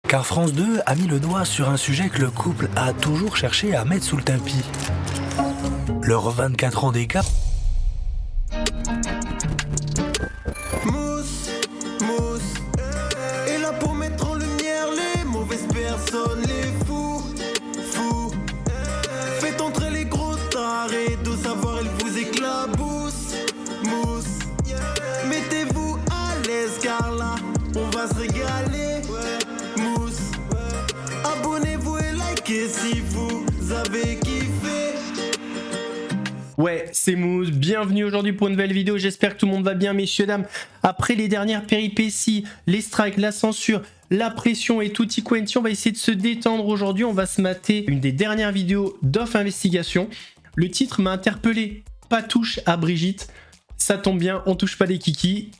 Car France 2 a mis le doigt sur un sujet que le couple a toujours cherché à mettre sous le tapis. Leurs 24 ans d'écart. Mousse, mousse, est là pour mettre en lumière les mauvaises personnes, les fous, fous. Faites entrer les gros tarés, de savoir elle vous éclabousse, mousse. Mettez-vous à l'aise car là, on va se régaler, mousse. Abonnez-vous et likez si vous avez kiffé. Ouais, c'est Mousse, bienvenue aujourd'hui pour une nouvelle vidéo, j'espère que tout le monde va bien messieurs, dames. Après les dernières péripéties, les strikes, la censure, la pression et tutti quanti, on va essayer de se détendre aujourd'hui, on va se mater une des dernières vidéos d'Off Investigation. Le titre m'a interpellé, pas touche à Brigitte, ça tombe bien, on touche pas les kikis.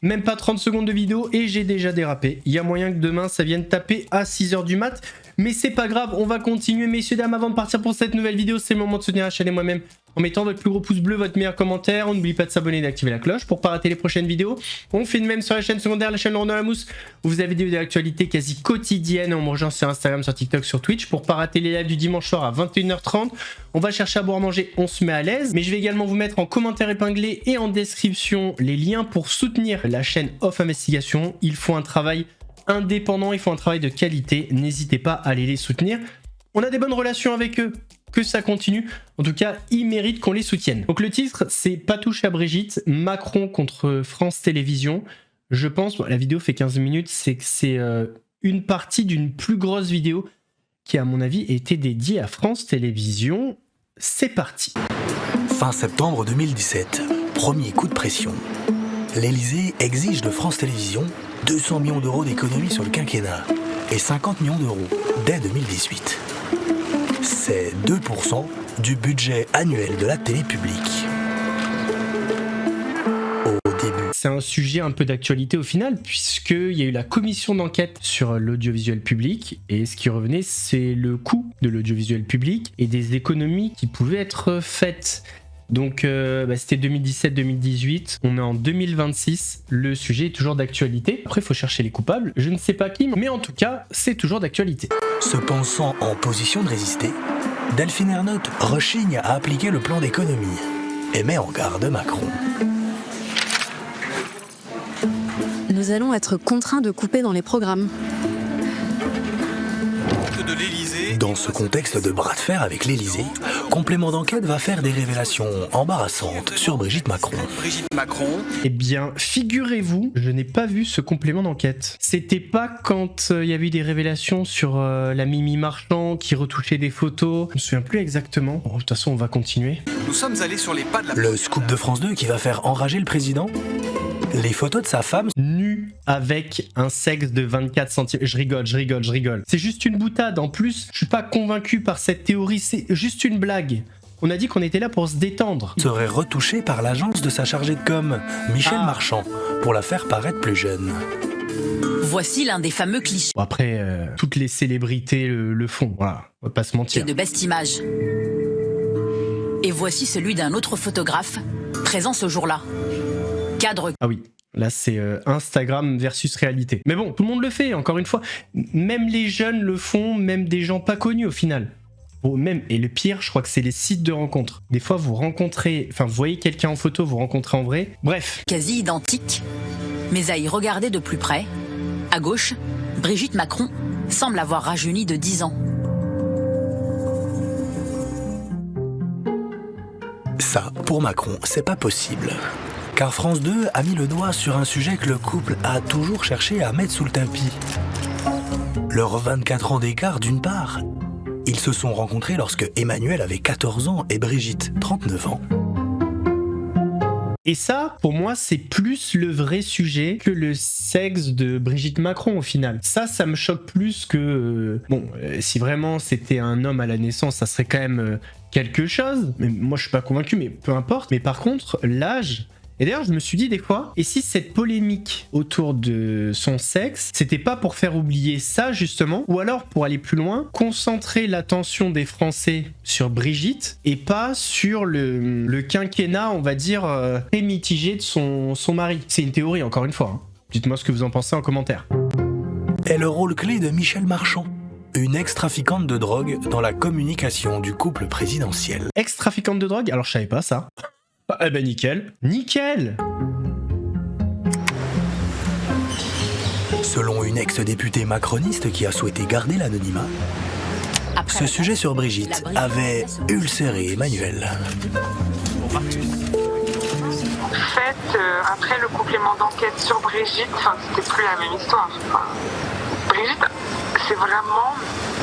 Même pas 30 secondes de vidéo et j'ai déjà dérapé. Il y a moyen que demain ça vienne taper à 6 h du mat. Mais c'est pas grave, on va continuer messieurs dames. Avant de partir pour cette nouvelle vidéo, c'est le moment de soutenir la chaîne et moi-même en mettant votre plus gros pouce bleu, votre meilleur commentaire. On n'oublie pas de s'abonner et d'activer la cloche pour pas rater les prochaines vidéos. On fait de même sur la chaîne secondaire, la chaîne Laurent dans la Mousse, où vous avez des vidéos d'actualité quasi quotidiennes. On me rejoint sur Instagram, sur TikTok, sur Twitch pour pas rater les lives du dimanche soir à 21 h 30. On va chercher à boire manger, on se met à l'aise. Mais je vais également vous mettre en commentaire épinglé et en description les liens pour soutenir la chaîne Off Investigation. Il faut un travail indépendant, il faut un travail de qualité, n'hésitez pas à aller les soutenir. On a des bonnes relations avec eux, que ça continue. En tout cas, ils méritent qu'on les soutienne. Donc le titre, c'est Pas touche à Brigitte, Macron contre France Télévisions. Je pense, la vidéo fait 15 minutes, c'est que c'est une partie d'une plus grosse vidéo qui, à mon avis, était dédiée à France Télévisions. C'est parti. Fin septembre 2017, premier coup de pression. L'Élysée exige de France Télévisions 200 millions d'euros d'économies sur le quinquennat et 50 millions d'euros dès 2018. C'est 2% du budget annuel de la télé publique. Au début. C'est un sujet un peu d'actualité au final, puisqu'il y a eu la commission d'enquête sur l'audiovisuel public, et ce qui revenait, c'est le coût de l'audiovisuel public et des économies qui pouvaient être faites. Donc c'était 2017-2018, on est en 2026, le sujet est toujours d'actualité. Après il faut chercher les coupables, je ne sais pas qui, mais en tout cas c'est toujours d'actualité. Se pensant en position de résister, Delphine Ernotte rechigne à appliquer le plan d'économie et met en garde Macron. Nous allons être contraints de couper dans les programmes. Dans ce contexte de bras de fer avec l'Élysée, Complément d'enquête va faire des révélations embarrassantes sur Brigitte Macron. Eh bien, figurez-vous, je n'ai pas vu ce complément d'enquête. C'était pas quand il y avait eu des révélations sur la Mimi Marchand qui retouchait des photos. Je me souviens plus exactement. Bon, de toute façon, on va continuer. Nous sommes allés sur les pas de la... Le scoop de France 2 qui va faire enrager le président. Les photos de sa femme nue avec un sexe de 24 cm. Je rigole. C'est juste une boutade. En plus, je suis pas convaincu par cette théorie. C'est juste une blague. On a dit qu'on était là pour se détendre. Serait retouchée par l'agence de sa chargée de com, Michel Marchand, pour la faire paraître plus jeune. Voici l'un des fameux clichés. Bon, après, toutes les célébrités le font. Voilà, on va pas se mentir. De best image. Et voici celui d'un autre photographe, présent ce jour-là. Cadre. Ah oui, là c'est Instagram versus réalité. Mais bon, tout le monde le fait, encore une fois. Même les jeunes le font, même des gens pas connus au final. Bon, même, et le pire, je crois que c'est les sites de rencontres. Des fois, vous rencontrez, enfin, vous voyez quelqu'un en photo, vous rencontrez en vrai. Bref. Quasi identique, mais à y regarder de plus près, à gauche, Brigitte Macron semble avoir rajeuni de 10 ans. Ça, pour Macron, c'est pas possible. Car France 2 a mis le doigt sur un sujet que le couple a toujours cherché à mettre sous le tapis. Leurs 24 ans d'écart d'une part. Ils se sont rencontrés lorsque Emmanuel avait 14 ans et Brigitte 39 ans. Et ça, pour moi, c'est plus le vrai sujet que le sexe de Brigitte Macron au final. Ça me choque plus que... si vraiment c'était un homme à la naissance, ça serait quand même quelque chose. Mais moi, je suis pas convaincu, mais peu importe. Mais par contre, l'âge... Et d'ailleurs, je me suis dit des fois, et si cette polémique autour de son sexe, c'était pas pour faire oublier ça justement, ou alors pour aller plus loin, concentrer l'attention des Français sur Brigitte et pas sur le quinquennat, on va dire, très mitigé de son mari. C'est une théorie, encore une fois. Hein. Dites-moi ce que vous en pensez en commentaire. est le rôle clé de Michèle Marchand, une ex-trafiquante de drogue dans la communication du couple présidentiel. Ex-trafiquante de drogue? Alors je savais pas ça. Eh ben nickel. Nickel. Selon une ex-députée macroniste qui a souhaité garder l'anonymat, ce sujet sur Brigitte avait ulcéré Emmanuel. En fait, après le complément d'enquête sur Brigitte, c'était plus la même histoire. Brigitte, c'est vraiment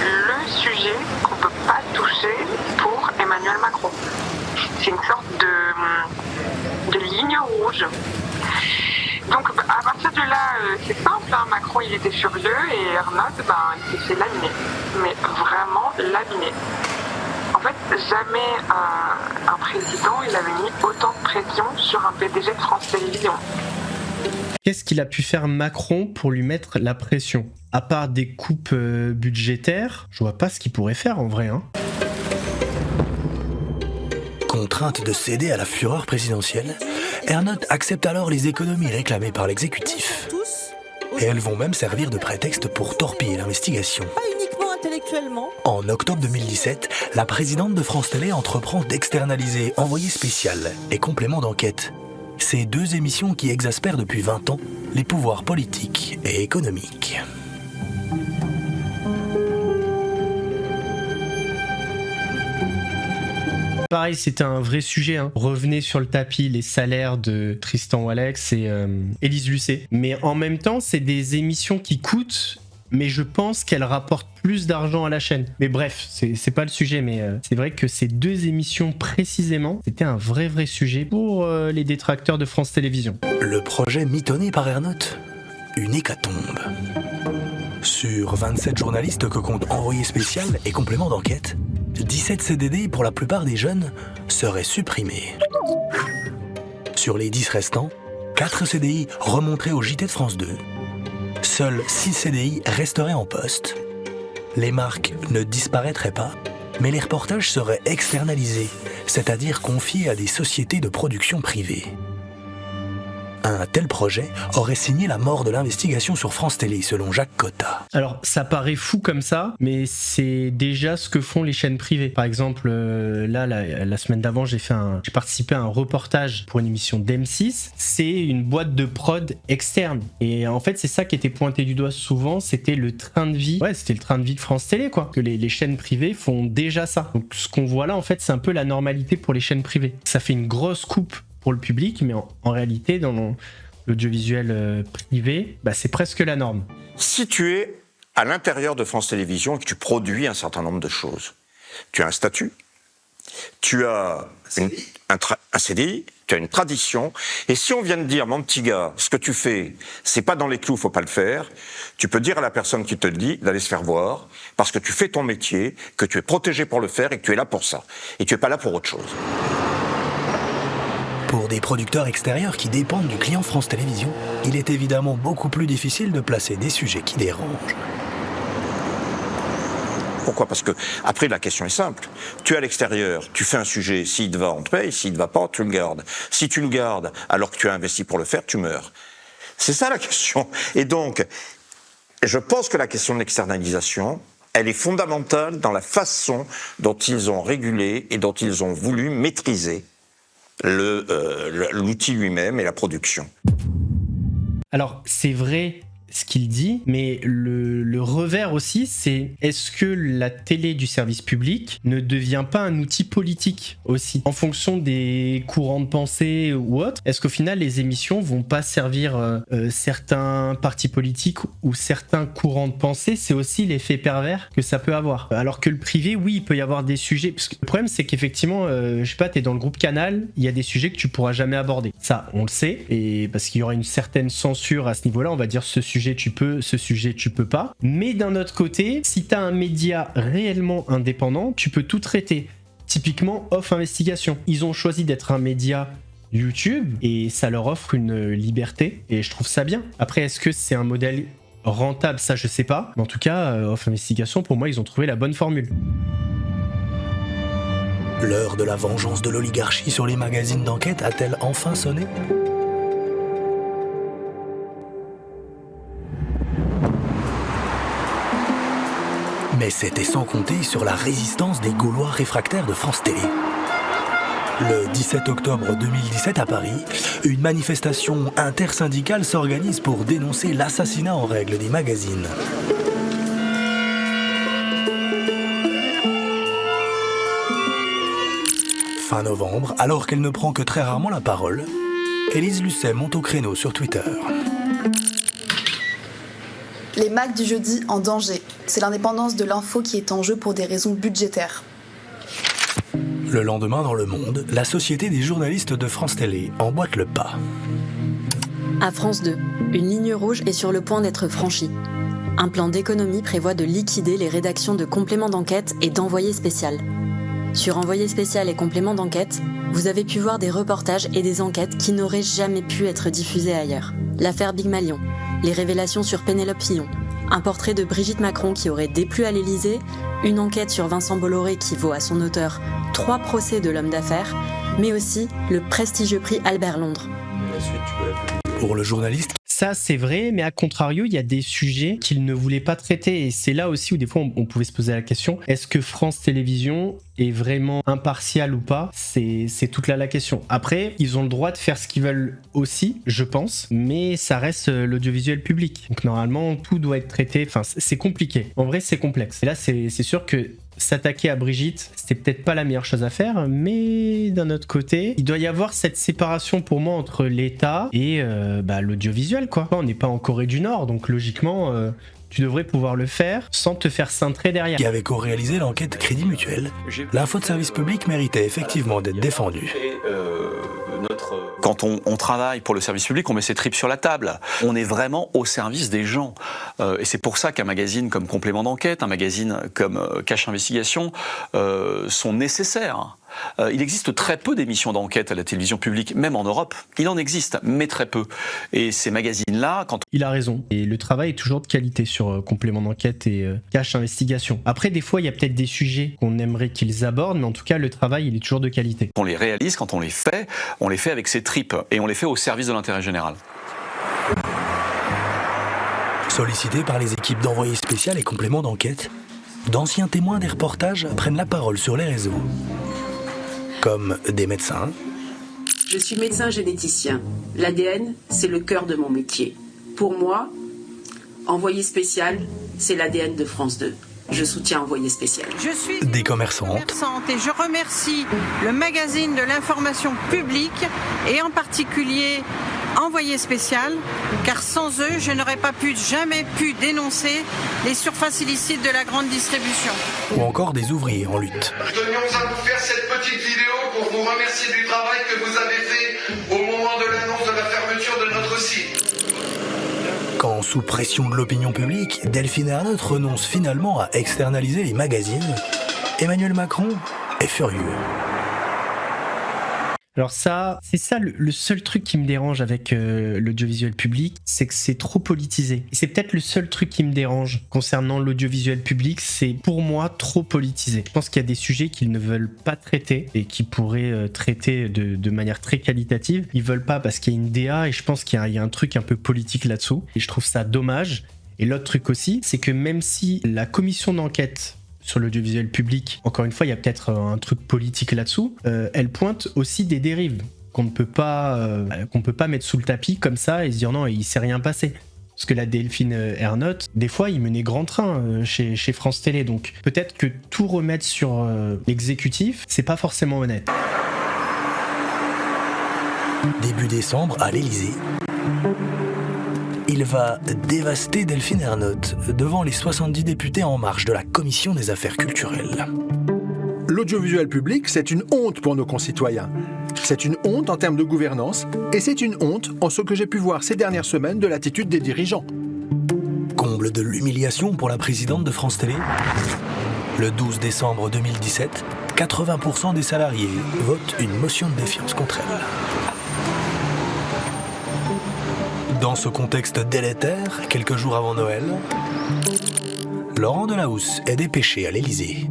le sujet qu'on peut pas toucher pour Emmanuel Macron. C'est une sorte de ligne rouge. Donc à partir de là, c'est simple, hein, Macron il était furieux et Ernotte, il s'est fait laminer. Mais vraiment laminer. En fait, jamais un président il avait mis autant de pression sur un PDG de France Télévisions. Qu'est-ce qu'il a pu faire Macron pour lui mettre la pression? À part des coupes budgétaires, je vois pas ce qu'il pourrait faire en vrai. Contrainte de céder à la fureur présidentielle, Ernotte accepte alors les économies réclamées par l'exécutif. Et elles vont même servir de prétexte pour torpiller l'investigation. Pas uniquement intellectuellement. En octobre 2017, la présidente de France Télé entreprend d'externaliser Envoyé spécial et Complément d'enquête. Ces deux émissions qui exaspèrent depuis 20 ans les pouvoirs politiques et économiques. Pareil, c'était un vrai sujet. Revenez sur le tapis les salaires de Tristan Walex et Élise Lucet. Mais en même temps, c'est des émissions qui coûtent, mais je pense qu'elles rapportent plus d'argent à la chaîne. Mais bref, c'est pas le sujet, mais c'est vrai que ces deux émissions précisément, c'était un vrai sujet pour les détracteurs de France Télévisions. Le projet mitonné par Ernotte, une hécatombe. Sur 27 journalistes que compte Envoyé spécial et Complément d'enquête, 17 CDD pour la plupart des jeunes seraient supprimés. Sur les 10 restants, 4 CDI remonteraient au JT de France 2. Seuls 6 CDI resteraient en poste. Les marques ne disparaîtraient pas, mais les reportages seraient externalisés, c'est-à-dire confiés à des sociétés de production privées. Un tel projet aurait signé la mort de l'investigation sur France Télé, selon Jacques Cotta. Alors, ça paraît fou comme ça, mais c'est déjà ce que font les chaînes privées. Par exemple, la semaine d'avant, j'ai participé à un reportage pour une émission d'M6. C'est une boîte de prod externe. Et en fait, c'est ça qui était pointé du doigt souvent, c'était le train de vie. Ouais, c'était le train de vie de France Télé, quoi. Que les chaînes privées font déjà ça. Donc, ce qu'on voit là, en fait, c'est un peu la normalité pour les chaînes privées. Ça fait une grosse coupe pour le public, mais en réalité, dans l'audiovisuel privé, c'est presque la norme. Si tu es à l'intérieur de France Télévisions et que tu produis un certain nombre de choses, tu as un statut, tu as un CDI, tu as une tradition, et si on vient de dire, mon petit gars, ce que tu fais, c'est pas dans les clous, faut pas le faire, tu peux dire à la personne qui te le dit d'aller se faire voir, parce que tu fais ton métier, que tu es protégé pour le faire et que tu es là pour ça, et tu es pas là pour autre chose. Pour des producteurs extérieurs qui dépendent du client France Télévisions, il est évidemment beaucoup plus difficile de placer des sujets qui dérangent. Pourquoi ? Parce que, après, la question est simple. Tu es à l'extérieur, tu fais un sujet, s'il te va, on te paye, s'il te va pas, tu le gardes. Si tu le gardes, alors que tu as investi pour le faire, tu meurs. C'est ça la question. Et donc, je pense que la question de l'externalisation, elle est fondamentale dans la façon dont ils ont régulé et dont ils ont voulu maîtriser l'outil lui-même et la production. Alors, c'est vrai ce qu'il dit, mais le revers aussi, c'est est-ce que la télé du service public ne devient pas un outil politique aussi, en fonction des courants de pensée ou autres? Est-ce qu'au final, les émissions vont pas servir certains partis politiques ou certains courants de pensée? C'est aussi l'effet pervers que ça peut avoir. Alors que le privé, oui, il peut y avoir des sujets. Parce que le problème, c'est qu'effectivement, je sais pas, t'es dans le groupe Canal, il y a des sujets que tu pourras jamais aborder. Ça, on le sait, et parce qu'il y aura une certaine censure à ce niveau-là, on va dire ce sujet tu peux, ce sujet tu peux pas. Mais d'un autre côté, si t'as un média réellement indépendant, tu peux tout traiter. Typiquement, Off Investigation. Ils ont choisi d'être un média YouTube et ça leur offre une liberté et je trouve ça bien. Après, est-ce que c'est un modèle rentable? Ça, je sais pas. Mais en tout cas, Off Investigation, pour moi, ils ont trouvé la bonne formule. L'heure de la vengeance de l'oligarchie sur les magazines d'enquête a-t-elle enfin sonné ? Mais c'était sans compter sur la résistance des Gaulois réfractaires de France Télé. Le 17 octobre 2017 à Paris, une manifestation intersyndicale s'organise pour dénoncer l'assassinat en règle des magazines. Fin novembre, alors qu'elle ne prend que très rarement la parole, Élise Lucet monte au créneau sur Twitter. Les mags du jeudi en danger. C'est l'indépendance de l'info qui est en jeu pour des raisons budgétaires. Le lendemain, dans Le Monde, la Société des journalistes de France Télé emboîte le pas. À France 2, une ligne rouge est sur le point d'être franchie. Un plan d'économie prévoit de liquider les rédactions de compléments d'enquête et d'envoyés spécial. Sur Envoyé spécial et complément d'enquête, vous avez pu voir des reportages et des enquêtes qui n'auraient jamais pu être diffusées ailleurs. L'affaire Big Malion, les révélations sur Pénélope Fillon, un portrait de Brigitte Macron qui aurait déplu à l'Élysée, une enquête sur Vincent Bolloré qui vaut à son auteur 3 procès de l'homme d'affaires, mais aussi le prestigieux prix Albert Londres. Pour le journaliste, Ça, c'est vrai, mais à contrario, il y a des sujets qu'il ne voulait pas traiter. Et c'est là aussi où des fois, on pouvait se poser la question, est-ce que France Télévisions est vraiment impartial ou pas ? C'est toute là la question. Après, ils ont le droit de faire ce qu'ils veulent aussi, je pense, mais ça reste l'audiovisuel public. Donc normalement, tout doit être traité. Enfin, c'est compliqué. En vrai, c'est complexe. Et là, c'est sûr que s'attaquer à Brigitte, c'était peut-être pas la meilleure chose à faire, mais d'un autre côté, il doit y avoir cette séparation pour moi entre l'État et l'audiovisuel, quoi. On n'est pas en Corée du Nord, donc logiquement, tu devrais pouvoir le faire sans te faire cintrer derrière. Qui avait co-réalisé l'enquête Crédit Mutuel, l'info de service public méritait effectivement d'être défendue. Quand on travaille pour le service public, on met ses tripes sur la table. On est vraiment au service des gens. Et c'est pour ça qu'un magazine comme Complément d'enquête, un magazine comme Cache Investigation sont nécessaires. Il existe très peu d'émissions d'enquête à la télévision publique, même en Europe. Il en existe, mais très peu. Et ces magazines-là, quand... Il a raison. Et le travail est toujours de qualité sur Complément d'enquête et Cache Investigation. Après, des fois, il y a peut-être des sujets qu'on aimerait qu'ils abordent, mais en tout cas, le travail, il est toujours de qualité. On les réalise, quand on les fait avec ses tripes. Et on les fait au service de l'intérêt général. Sollicités par les équipes d'envoyés spécial et Complément d'enquête, d'anciens témoins des reportages prennent la parole sur les réseaux. Comme des médecins. Je suis médecin généticien. L'ADN, c'est le cœur de mon métier. Pour moi, Envoyé spécial, c'est l'ADN de France 2. Je soutiens Envoyé spécial. Je suis des commerçantes et je remercie le magazine de l'information publique et en particulier Envoyé spécial, car sans eux, je n'aurais jamais pu dénoncer les surfaces illicites de la grande distribution. Ou encore des ouvriers en lutte. Nous tenions à vous faire cette petite vidéo pour vous remercier du travail que vous avez fait au moment de l'annonce de la fermeture de notre site. Quand, sous pression de l'opinion publique, Delphine Ernotte renonce finalement à externaliser les magazines, Emmanuel Macron est furieux. Alors ça, c'est ça le seul truc qui me dérange avec l'audiovisuel public, c'est que c'est trop politisé. Et c'est peut-être le seul truc qui me dérange concernant l'audiovisuel public, c'est pour moi trop politisé. Je pense qu'il y a des sujets qu'ils ne veulent pas traiter et qui pourraient traiter de manière très qualitative. Ils veulent pas parce qu'il y a une DA et je pense qu'il y a un truc un peu politique là-dessous. Et je trouve ça dommage. Et l'autre truc aussi, c'est que même si la commission d'enquête sur l'audiovisuel public, encore une fois, il y a peut-être un truc politique là-dessous, elle pointe aussi des dérives qu'on ne peut pas mettre sous le tapis comme ça et se dire non, il s'est rien passé. Parce que la Delphine Ernotte, des fois, il menait grand train chez France Télé. Donc peut-être que tout remettre sur l'exécutif, c'est pas forcément honnête. Début décembre, à l'Élysée, il va dévaster Delphine Ernotte devant les 70 députés En Marche de la Commission des Affaires culturelles. L'audiovisuel public, c'est une honte pour nos concitoyens. C'est une honte en termes de gouvernance et c'est une honte en ce que j'ai pu voir ces dernières semaines de l'attitude des dirigeants. Comble de l'humiliation pour la présidente de France Télé. Le 12 décembre 2017, 80% des salariés votent une motion de défiance contre elle. Dans ce contexte délétère, quelques jours avant Noël, Laurent Delahousse est dépêché à l'Élysée.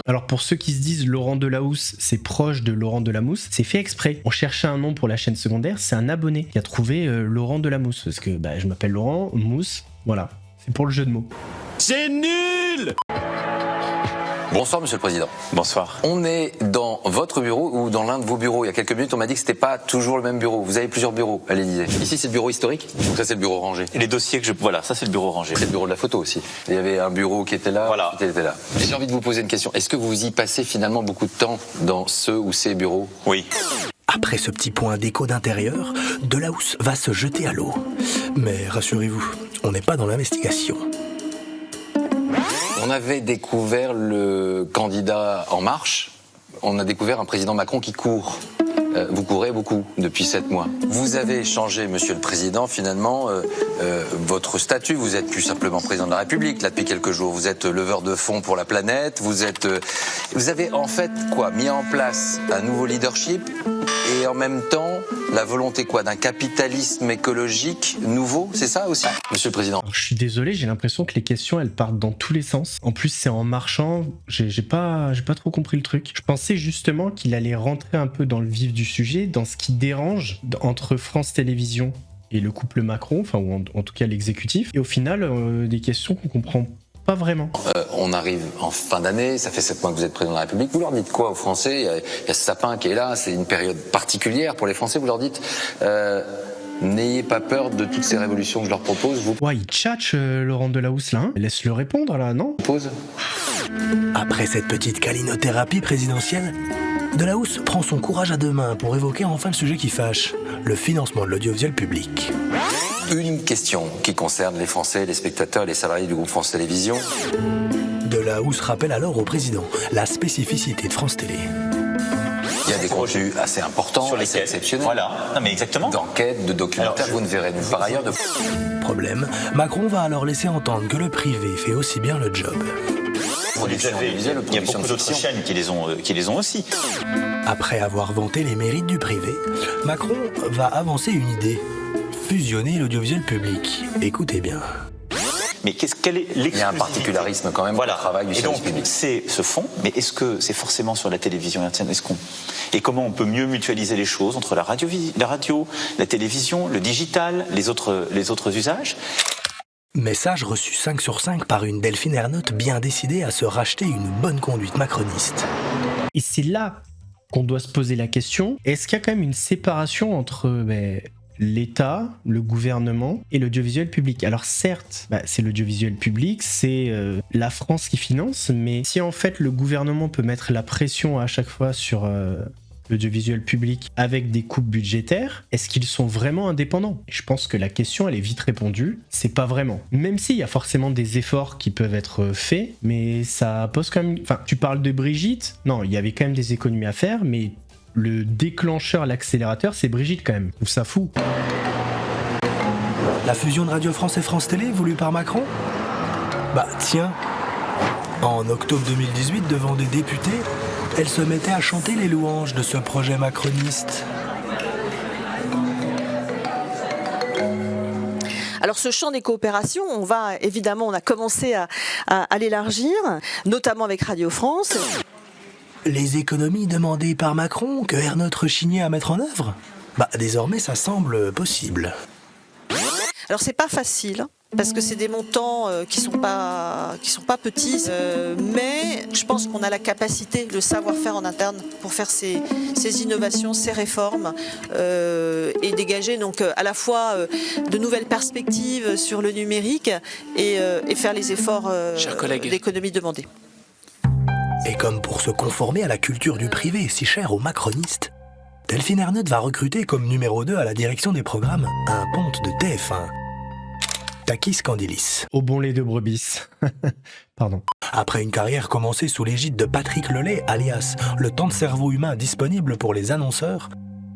Alors pour ceux qui se disent Laurent Delahousse, c'est proche de Laurent Delamousse, c'est fait exprès. On cherchait un nom pour la chaîne secondaire, c'est un abonné qui a trouvé Laurent Delamousse. Parce que je m'appelle Laurent, Mousse, voilà. C'est pour le jeu de mots. C'est nul! Bonsoir Monsieur le Président. Bonsoir. On est dans votre bureau ou dans l'un de vos bureaux. Il y a quelques minutes, on m'a dit que c'était pas toujours le même bureau. Vous avez plusieurs bureaux à l'Élysée. Ici, c'est le bureau historique. Donc ça, c'est le bureau rangé. Et les dossiers que voilà, ça c'est le bureau rangé. C'est le bureau de la photo aussi. Il y avait un bureau qui était là, voilà. Qui était là. J'ai envie de vous poser une question. Est-ce que vous y passez finalement beaucoup de temps dans ce ou ces bureaux? Oui. Après ce petit point d'écho d'intérieur, Delahousse va se jeter à l'eau. Mais rassurez-vous, on n'est pas dans l'investigation. On avait découvert le candidat En Marche. On a découvert un président Macron qui court. Vous courez beaucoup depuis 7 mois. Vous avez changé, Monsieur le Président, finalement, votre statut. Vous êtes plus simplement président de la République, là, depuis quelques jours. Vous êtes leveur de fonds pour la planète. Vous avez en fait, mis en place un nouveau leadership et en même temps, la volonté, d'un capitalisme écologique nouveau, c'est ça aussi, Monsieur le Président? Alors, je suis désolé, j'ai l'impression que les questions, elles partent dans tous les sens. En plus, c'est en marchant, j'ai pas trop compris le truc. Je pensais justement qu'il allait rentrer un peu dans le vif du sujet, dans ce qui dérange entre France Télévisions et le couple Macron, ou en tout cas l'exécutif. Et au final, des questions qu'on comprend pas vraiment. On arrive en fin d'année, ça fait 7 mois que vous êtes président de la République. Vous leur dites quoi aux Français? Il y a ce sapin qui est là, c'est une période particulière pour les Français. Vous leur dites n'ayez pas peur de toutes ces révolutions que je leur propose. Ouais, il tchatche Laurent Delahousse là. Laisse-le répondre là, non? Pause. Après cette petite câlinothérapie présidentielle, Delahousse prend son courage à 2 mains pour évoquer enfin le sujet qui fâche, le financement de l'audiovisuel public. Une question qui concerne les Français, les spectateurs et les salariés du groupe France Télévisions. Delahousse rappelle alors au président la spécificité de France Télé. Il y a des contenus assez importants, sur assez exceptionnels. Voilà, non mais exactement. D'enquêtes, de documentaires, vous ne verrez nulle part ailleurs. Problème, Macron va alors laisser entendre que le privé fait aussi bien le job. Il y a beaucoup d'autres chaînes qui les ont aussi. Après avoir vanté les mérites du privé, Macron va avancer une idée. Fusionner l'audiovisuel public. Écoutez bien. Mais quelle est l'exclusivité? Il y a un particularisme quand même au travail du service public. C'est ce fonds, mais est-ce que c'est forcément sur la télévision hertzienne? Et comment on peut mieux mutualiser les choses entre la radio, la télévision, le digital, les autres usages? Message reçu 5 sur 5 par une Delphine Ernotte bien décidée à se racheter une bonne conduite macroniste. Et c'est là qu'on doit se poser la question, est-ce qu'il y a quand même une séparation entre l'État, le gouvernement et l'audiovisuel public? Alors certes, c'est l'audiovisuel public, c'est la France qui finance, mais si en fait le gouvernement peut mettre la pression à chaque fois sur l'audiovisuel public avec des coupes budgétaires, est-ce qu'ils sont vraiment indépendants? Et je pense que la question, elle est vite répondue, c'est pas vraiment. Même s'il y a forcément des efforts qui peuvent être faits, mais ça pose quand même... Enfin, tu parles de Brigitte, non, il y avait quand même des économies à faire, mais le déclencheur, l'accélérateur, c'est Brigitte quand même. Je trouve ça fou. La fusion de Radio France et France Télé voulue par Macron? Tiens, en octobre 2018, devant des députés, elle se mettait à chanter les louanges de ce projet macroniste. Alors ce champ des coopérations, on a commencé à l'élargir, notamment avec Radio France. Les économies demandées par Macron que Ernotte rechignait à mettre en œuvre? Désormais, ça semble possible. Alors c'est pas facile, parce que c'est des montants qui sont pas petits, mais je pense qu'on a la capacité, le savoir-faire en interne pour faire ces innovations, ces réformes et dégager donc à la fois de nouvelles perspectives sur le numérique et faire les efforts d'économie demandés. Et comme pour se conformer à la culture du privé si chère aux macronistes, Delphine Ernotte va recruter comme numéro 2 à la direction des programmes un ponte de TF1. Takis Candilis. Au bon lait de brebis. Pardon. Après une carrière commencée sous l'égide de Patrick Lelay, alias le temps de cerveau humain disponible pour les annonceurs,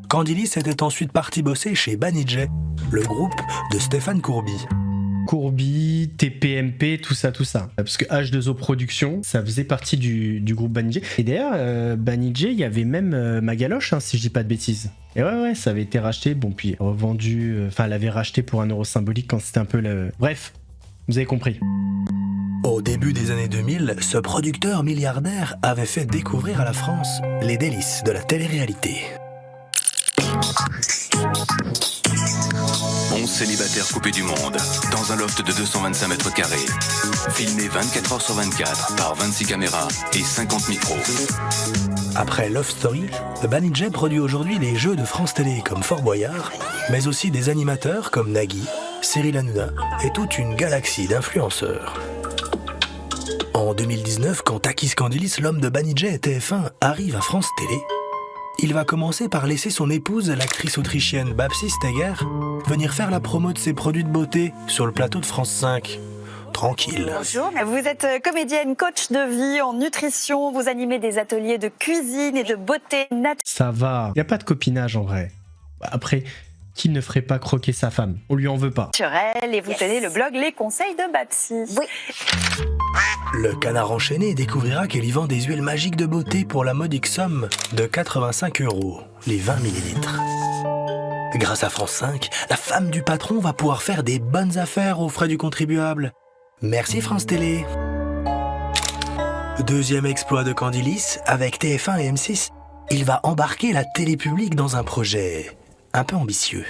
Candilis était ensuite parti bosser chez Banijay, le groupe de Stéphane Courby. Courby, TPMP, tout ça. Parce que H2O Productions, ça faisait partie du groupe Banijay. Et d'ailleurs, Banijay, il y avait même Magaloche, si je dis pas de bêtises. Et ouais, ça avait été racheté, puis revendu... elle avait racheté pour 1 euro symbolique quand c'était un peu le... Bref, vous avez compris. Au Au début des années 2000, ce producteur milliardaire avait fait découvrir à la France les délices de la télé-réalité. 11 célibataires coupés du monde, dans un loft de 225 mètres carrés. Filmé 24 heures sur 24 par 26 caméras et 50 micros. Après Love Story, Banijay produit aujourd'hui les jeux de France Télé comme Fort Boyard, mais aussi des animateurs comme Nagui, Cyril Hanouna et toute une galaxie d'influenceurs. En 2019, quand Takis Candilis, l'homme de Banijay et TF1, arrive à France Télé, il va commencer par laisser son épouse, l'actrice autrichienne Babsi Steger, venir faire la promo de ses produits de beauté sur le plateau de France 5. Tranquille. Bonjour, vous êtes comédienne, coach de vie en nutrition, vous animez des ateliers de cuisine et de beauté naturelle. Ça va, y a pas de copinage en vrai. Après, qui ne ferait pas croquer sa femme? On lui en veut pas. Et vous tenez le blog Les Conseils de Babsi. Oui. Le Canard enchaîné découvrira qu'elle y vend des huiles magiques de beauté pour la modique somme de 85 €, les 20 millilitres. Grâce à France 5, la femme du patron va pouvoir faire des bonnes affaires aux frais du contribuable. Merci France Télé. Deuxième exploit de Candilis, avec TF1 et M6, il va embarquer la télé publique dans un projet un peu ambitieux.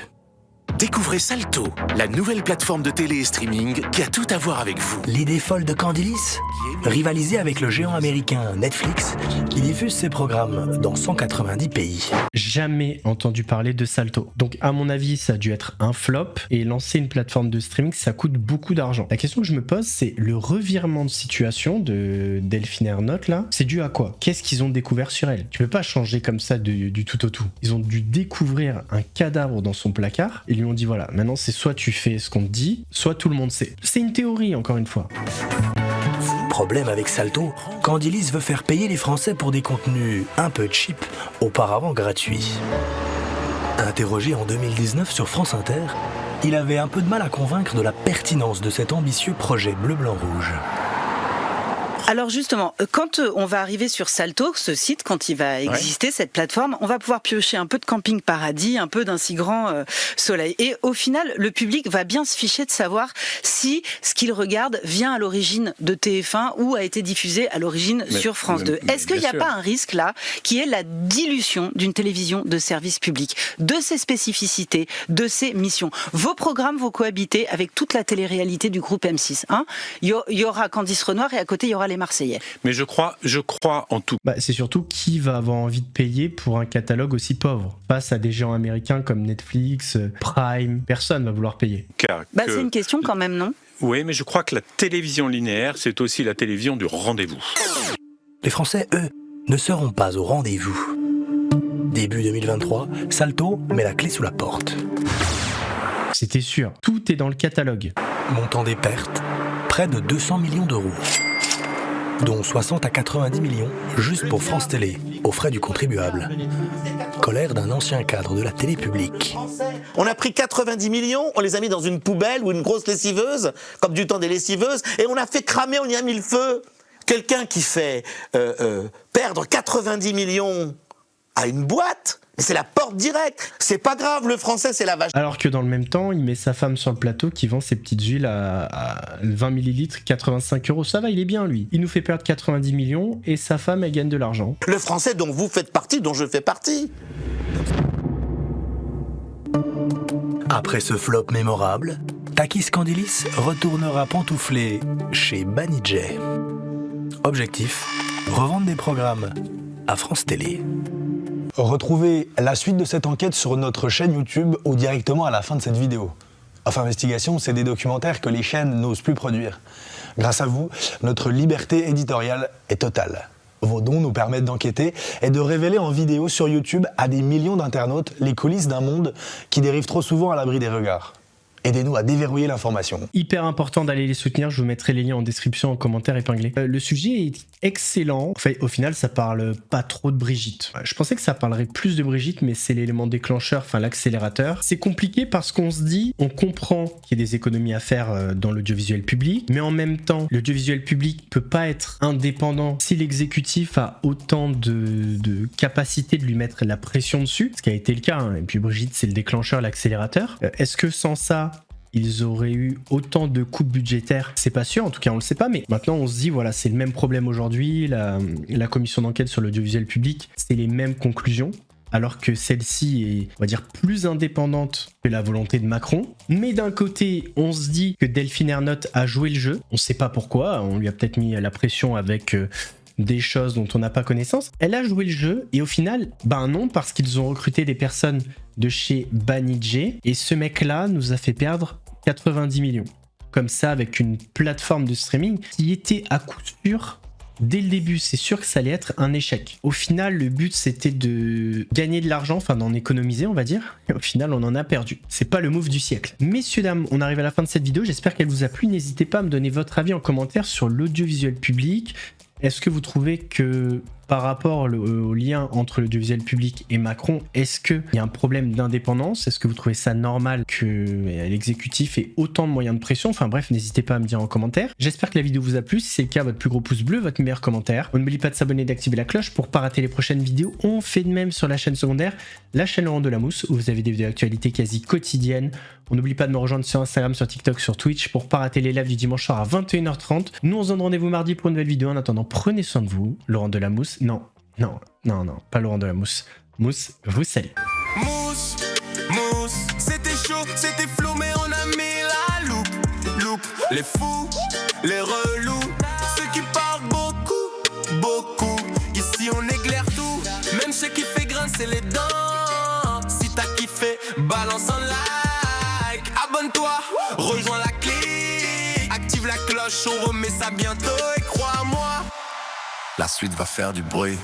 Découvrez Salto, la nouvelle plateforme de télé et streaming qui a tout à voir avec vous. L'idée folle de Candilis, rivaliser avec le géant américain Netflix qui diffuse ses programmes dans 190 pays. Jamais entendu parler de Salto. Donc à mon avis, ça a dû être un flop et lancer une plateforme de streaming, ça coûte beaucoup d'argent. La question que je me pose, c'est le revirement de situation de Delphine Ernotte là, c'est dû à quoi? Qu'est-ce qu'ils ont découvert sur elle? Tu peux pas changer comme ça du tout au tout. Ils ont dû découvrir un cadavre dans son placard et lui ont dit voilà, maintenant c'est soit tu fais ce qu'on te dit, soit tout le monde sait. C'est une théorie encore une fois. Problème avec Salto, Candilis veut faire payer les Français pour des contenus un peu cheap, auparavant gratuits. Interrogé en 2019 sur France Inter, il avait un peu de mal à convaincre de la pertinence de cet ambitieux projet bleu-blanc-rouge. Alors justement, quand on va arriver sur Salto, ce site, quand il va exister, cette plateforme, on va pouvoir piocher un peu de Camping Paradis, un peu d'un si grand soleil. Et au final, le public va bien se ficher de savoir si ce qu'il regarde vient à l'origine de TF1 ou a été diffusé à l'origine sur France 2. Est-ce qu'il n'y a pas un risque là, qui est la dilution d'une télévision de service public, de ses spécificités, de ses missions? Vos programmes vont cohabiter avec toute la télé-réalité du groupe M6. Hein, il y aura Candice Renoir et à côté, il y aura les Marseillais. Mais je crois en tout. C'est surtout qui va avoir envie de payer pour un catalogue aussi pauvre face à des géants américains comme Netflix, Prime. Personne va vouloir payer. C'est une question quand même, non? Oui, mais je crois que la télévision linéaire, c'est aussi la télévision du rendez-vous. Les Français, eux, ne seront pas au rendez-vous. Début 2023, Salto met la clé sous la porte. C'était sûr, tout est dans le catalogue. Montant des pertes, près de 200 millions d'euros, dont 60 à 90 millions juste pour France Télé, aux frais du contribuable. Colère d'un ancien cadre de la télé publique. On a pris 90 millions, on les a mis dans une poubelle ou une grosse lessiveuse, comme du temps des lessiveuses, et on a fait cramer, on y a mis le feu. Quelqu'un qui fait perdre 90 millions à une boîte, c'est la porte directe. C'est pas grave, le français, c'est la vache. Alors que dans le même temps, il met sa femme sur le plateau qui vend ses petites huiles à 20 millilitres, 85 €. Ça va, il est bien, lui. Il nous fait perdre 90 millions et sa femme, elle gagne de l'argent. Le français dont vous faites partie, dont je fais partie. Après ce flop mémorable, Takis Candilis retournera pantoufler chez Banijay. Objectif, revendre des programmes à France Télé. Retrouvez la suite de cette enquête sur notre chaîne YouTube ou directement à la fin de cette vidéo. Off Investigation, c'est des documentaires que les chaînes n'osent plus produire. Grâce à vous, notre liberté éditoriale est totale. Vos dons nous permettent d'enquêter et de révéler en vidéo sur YouTube à des millions d'internautes les coulisses d'un monde qui dérive trop souvent à l'abri des regards. Aidez-nous à déverrouiller l'information. Hyper important d'aller les soutenir, je vous mettrai les liens en description, en commentaire épinglé. Le sujet est excellent. Enfin, au final, ça parle pas trop de Brigitte. Je pensais que ça parlerait plus de Brigitte, mais c'est l'élément déclencheur, enfin l'accélérateur. C'est compliqué parce qu'on se dit, on comprend qu'il y a des économies à faire dans l'audiovisuel public, mais en même temps, l'audiovisuel public peut pas être indépendant si l'exécutif a autant de capacité de lui mettre la pression dessus, ce qui a été le cas, hein. Et puis Brigitte, c'est le déclencheur, l'accélérateur. Est-ce que sans ça, ils auraient eu autant de coupes budgétaires. C'est pas sûr, en tout cas on le sait pas, mais maintenant on se dit voilà, c'est le même problème aujourd'hui, la commission d'enquête sur l'audiovisuel public, c'est les mêmes conclusions, alors que celle-ci est, on va dire, plus indépendante que la volonté de Macron. Mais d'un côté, on se dit que Delphine Ernotte a joué le jeu, on sait pas pourquoi, on lui a peut-être mis la pression avec des choses dont on n'a pas connaissance. Elle a joué le jeu, et au final, ben non, parce qu'ils ont recruté des personnes de chez Banijay, et ce mec-là nous a fait perdre 90 millions. Comme ça, avec une plateforme de streaming qui était à coup sûr, dès le début, c'est sûr que ça allait être un échec. Au final, le but, c'était de gagner de l'argent, enfin d'en économiser, on va dire. Et au final, on en a perdu. C'est pas le move du siècle. Messieurs, dames, on arrive à la fin de cette vidéo. J'espère qu'elle vous a plu. N'hésitez pas à me donner votre avis en commentaire sur l'audiovisuel public. Est-ce que vous trouvez que par rapport au lien entre l'audiovisuel public et Macron, est-ce qu'il y a un problème d'indépendance? Est-ce que vous trouvez ça normal que l'exécutif ait autant de moyens de pression? Enfin bref, n'hésitez pas à me dire en commentaire. J'espère que la vidéo vous a plu. Si c'est le cas, votre plus gros pouce bleu, votre meilleur commentaire. On n'oublie pas de s'abonner et d'activer la cloche pour pas rater les prochaines vidéos. On fait de même sur la chaîne secondaire, la chaîne Laurent Delamousse, où vous avez des vidéos d'actualité quasi quotidiennes. On n'oublie pas de me rejoindre sur Instagram, sur TikTok, sur Twitch pour pas rater les lives du dimanche soir à 21h30. Nous on se donne rendez-vous mardi pour une nouvelle vidéo. En attendant, prenez soin de vous. Laurent Delamousse, non, pas Laurent Delamousse. Mousse, vous salue. Mousse, c'était chaud, c'était flou, mais on a mis la loupe. Les fous, les relous, ceux qui parlent beaucoup. Ici on éclaire tout, même ceux qui fait grincer les dents. Si t'as kiffé, balance un like. Abonne-toi, rejoins la clique. Active la cloche, on remet ça bientôt et crois-moi, la suite va faire du bruit.